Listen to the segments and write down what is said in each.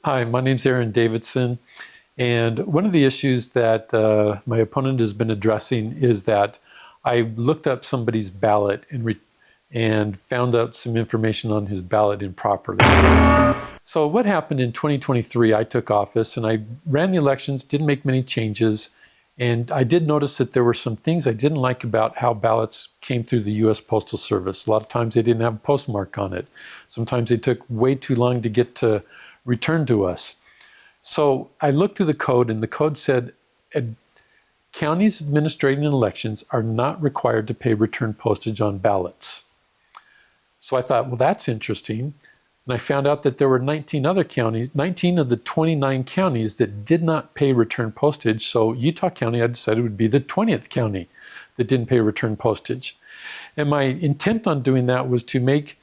Hi, my name's Aaron Davidson, and one of the issues that my opponent has been addressing is that I looked up somebody's ballot and found out some information on his ballot improperly. So what happened in 2023, I took office and I ran the elections, didn't make many changes, and I did notice that there were some things I didn't like about how ballots came through the U.S. Postal Service. A lot of times they didn't have a postmark on it. Sometimes they took way too long to get to return to us. So I looked through the code, and the code said counties administrating elections are not required to pay return postage on ballots. So I thought, well, that's interesting. And I found out that there were 19 other counties, 19 of the 29 counties that did not pay return postage. So Utah County, I decided, would be the 20th county that didn't pay return postage. And my intent on doing that was to make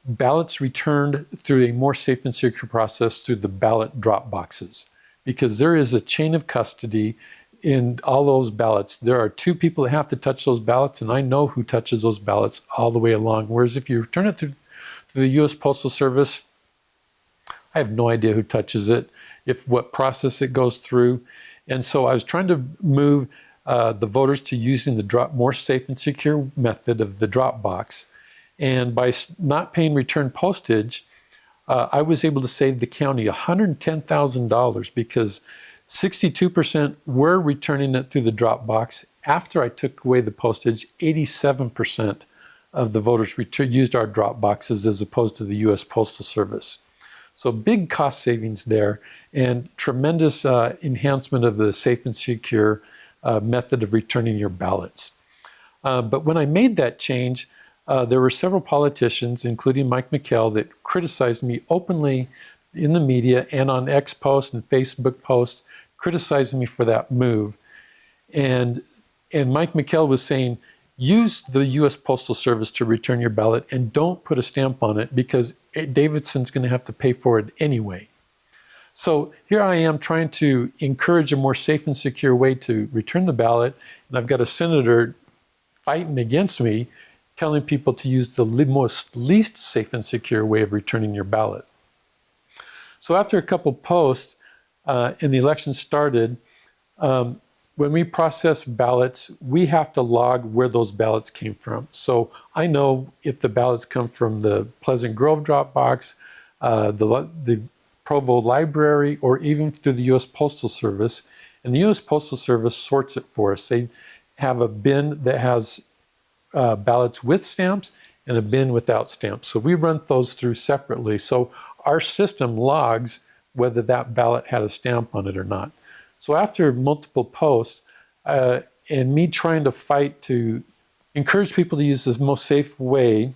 ballots returned through a more safe and secure process through the ballot drop boxes, because there is a chain of custody in all those ballots. There are two people that have to touch those ballots, and I know who touches those ballots all the way along. Whereas if you return it through the U.S. Postal Service, I have no idea who touches it, if what process it goes through. And so I was trying to move the voters to using the more safe and secure method of the drop box. And by not paying return postage, I was able to save the county $110,000 because 62% were returning it through the drop box. After I took away the postage, 87% of the voters used our drop boxes as opposed to the U.S. Postal Service. So big cost savings there and tremendous enhancement of the safe and secure method of returning your ballots. But when I made that change, there were several politicians, including Mike McKell, that criticized me openly in the media and on X posts and Facebook posts, criticizing me for that move. And Mike McKell was saying, use the U.S. Postal Service to return your ballot and don't put a stamp on it because Davidson's going to have to pay for it anyway. So here I am trying to encourage a more safe and secure way to return the ballot, and I've got a senator fighting against me, telling people to use the least safe and secure way of returning your ballot. So after a couple posts and the election started, when we process ballots, we have to log where those ballots came from. So I know if the ballots come from the Pleasant Grove drop box, the Provo Library, or even through the U.S. Postal Service. And the U.S. Postal Service sorts it for us. They have a bin that has ballots with stamps and a bin without stamps. So we run those through separately. So our system logs whether that ballot had a stamp on it or not. So after multiple posts and me trying to fight to encourage people to use this most safe way,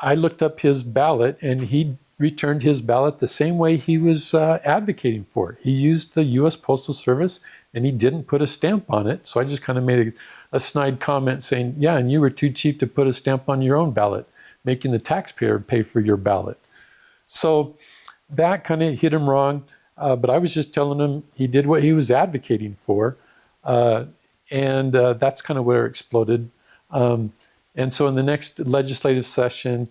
I looked up his ballot and he returned his ballot the same way he was advocating for it. He used the U.S. Postal Service and he didn't put a stamp on it. So I just kind of made a snide comment saying, yeah, and you were too cheap to put a stamp on your own ballot, making the taxpayer pay for your ballot. So that kind of hit him wrong. But I was just telling him he did what he was advocating for. And that's kind of where it exploded. And so in the next legislative session,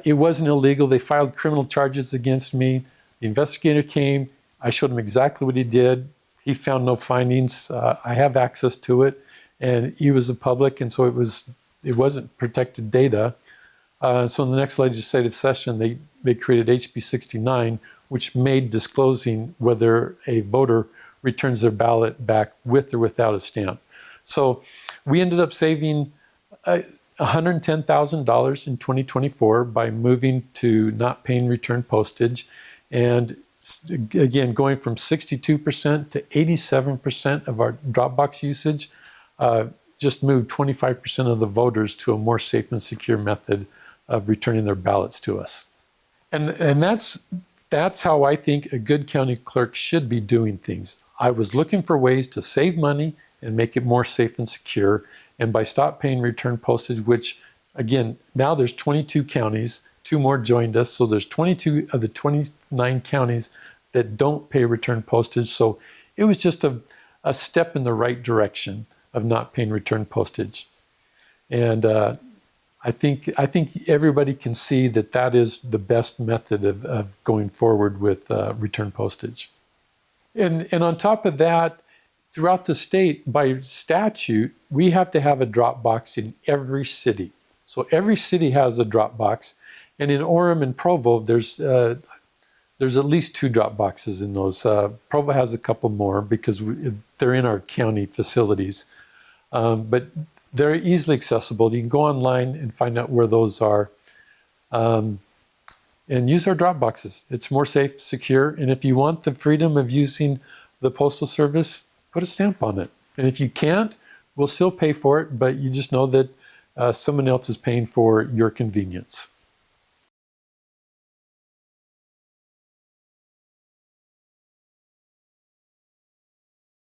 it wasn't illegal. They filed criminal charges against me. The investigator came. I showed him exactly what he did. He found no findings. I have access to it. And he was the public, and so it wasn't protected data. So in the next legislative session, they created HB 69, which made disclosing whether a voter returns their ballot back with or without a stamp. So we ended up saving $110,000 in 2024 by moving to not paying return postage. And again, going from 62% to 87% of our Dropbox usage, just moved 25% of the voters to a more safe and secure method of returning their ballots to us. And that's how I think a good county clerk should be doing things. I was looking for ways to save money and make it more safe and secure. And by stop paying return postage, which again, now there's 22 counties, 2 more joined us. So there's 22 of the 29 counties that don't pay return postage. So it was just a step in the right direction of not paying return postage. And I think everybody can see that that is the best method of going forward with return postage. And on top of that, throughout the state, by statute, we have to have a drop box in every city. So every city has a drop box, and in Orem and Provo, there's at least 2 drop boxes in those. Provo has a couple more because they're in our county facilities, but they're easily accessible. You can go online and find out where those are, and use our drop boxes. It's more safe, secure, and if you want the freedom of using the Postal Service, put a stamp on it. And if you can't, we'll still pay for it, but you just know that someone else is paying for your convenience.